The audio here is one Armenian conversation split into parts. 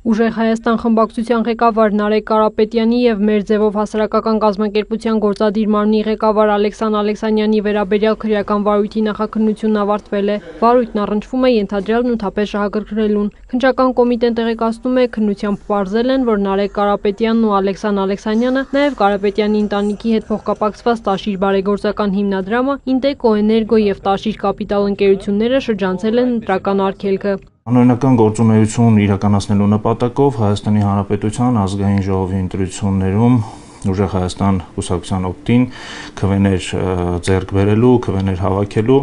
Ուժեղ Հայաստան խմբակցության ղեկավար Նարեկ Կարապետյանի և մեր ձևով հասարակական կազմակերպության գործադիր մարմնի ղեկավար Ալեքսան Ալեքսանյանի վերաբերյալ քրեական վարույթի նախաքննությունն ավարտվել է։ Վարույթն առնչվում է ենթադրյալն ու թապես շահագրգռելուն։ Քննչական կոմիտեն տեղեկացնում է, քննությամբ պարզել են, որ Նարեկ Կարապետյանն ու Ալեքսան Ալեքսանյանը, նաև Կարապետյանի ընտանիքի հետ փոխկապակցված Տաշիր բարեգործական հիմնադրամը, Ինտեկո Էներգո և Տաշիր Կապիտալ ընկերությունները շրջանցել են ընտրական արգելքը։ Անօրինական գործունեություն իրականացնելու նպատակով Հայաստանի Հանրապետության ազգային ժողովի ընտրություններում Ուժեղ Հայաստան կուսակցության օգտին քվեներ ձեռք բերելու, քվեներ հավաքելու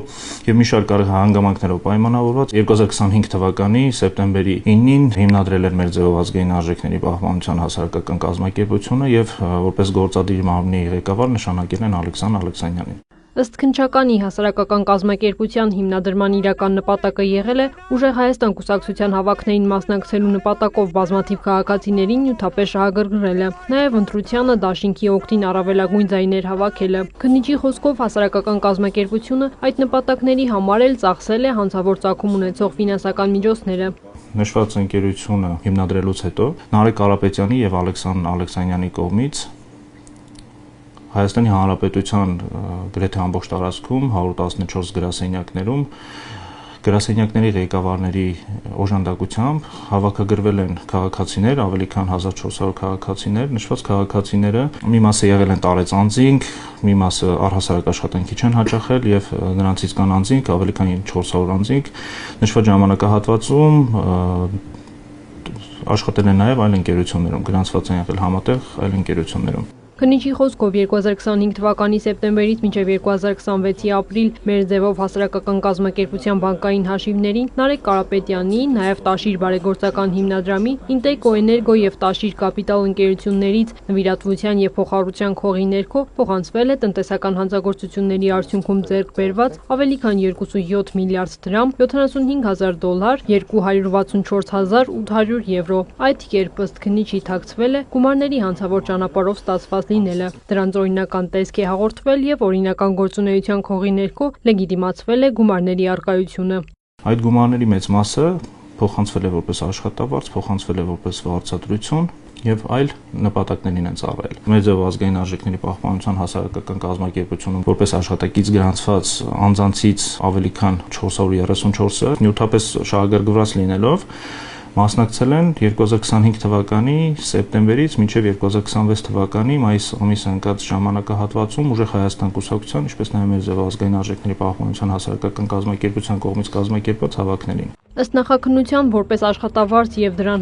եւ մի շարք հանգամանքներով պայմանավորված 2025 թվականի սեպտեմբերի 9-ին հիմնադրել էր մեր ձևով ազգային արժեքների պահպանության հասարակական կազմակերպությունը եւ որպես գործադիր մարմնի ղեկավար նշանակել են Ալեքսան Ալեքսանյանին։ Ըստ քննչականի հասարակական կազմակերպության հիմնադրման իրական նպատակը եղել է Ուժեղ Հայաստան կուսակցության հավաքներին մասնակցելու նպատակով բազմաթիվ քաղաքացիներին նյութապես շահագրգռելը, նաև ընտրությանը դաշինքի օգտին առավելագույն ձայներ հավաքելը։ Քննիչի խոսքով հասարակական կազմակերպությունը այդ նպատակների համար էլ ծախսել է հանցավոր ծագում ունեցող ֆինանսական միջոցները։ Նշված ընկերությունը հիմնադրելուց հետո Նարեկ Կարապետյանի եւ Ալեքսան Ալեքսանյանի կողմից Հայաստանի Հանրապետության գրեթե ամբողջ տարածքում 114 գրասենյակների ղեկավարների օժանդակությամբ հավաքագրվել են քաղաքացիներ, ավելի քան 1400 քաղաքացիներ, նշված քաղաքացիները մի մասը եղել են տարեցանձինք, մի մասը առհասարակ աշխատանքի չեն հաճախել եւ նրանցից կան անձինք, ավելի քան 400 անձինք, նշված ժամանակահատվածում աշխատել են նաեւ այլ ընկերություններում, գրանցված են եղել համատեղ այլ ընկերություններում։ Քննիչի խոսքով 2025 թվականի սեպտեմբերից մինչև 2026-ի ապրիլ մեր ձևով հասարակական կազմակերպության բանկային հաշիվներին Նարեկ Կարապետյանի, նաև Տաշիր բարեգործական հիմնադրամի, Ինտեկո Էներգո և Տաշիր Կապիտալ ընկերություններից նվիրատվության և փոխառության խողի ներքո փոխանցվել է տնտեսական հանցագործությունների արդյունքում ձեռք բերված ավելի քան 27 միլիարդ դրամ, $75,000, 264,800 եվրո։ Այդ կերպ ըստ քննիչի թաքցվել է գումարների հանցավոր ճանապարհով ստացված լինելը։ Դրանց օրինական տեսք է հաղորդվել եւ օրինական գործունեության խողի ներքո լեգիտիմացվել է գումարների առկայությունը։ Այդ գումարների մեծ մասը փոխանցվել է որպես աշխատավարձ, փոխանցվել է որպես վարձատրություն եւ այլ նպատակներին են ծառայել։ Մեր ձև ազգային արժեքների պահպանության հասարակական կազմակերպությունում որպես աշխատակից գրանցված անձանցից ավելի քան 434-ը նյութապես շահագրգռված լինելով մասնակցել են 2025 թվականի սեպտեմբերից մինչև 2026 թվականի մայիս ամիսը ընկած ժամանակահատվածում Ուժեղ Հայաստան կուսակցության, ինչպես նաև մեր ձև ազգային արժեքների պահպանության հասարակական կազմակերպության կողմից կազմակերպված հավաքներին։ Ըստ նախաքննության, որպես աշխատավարձ եւ դրան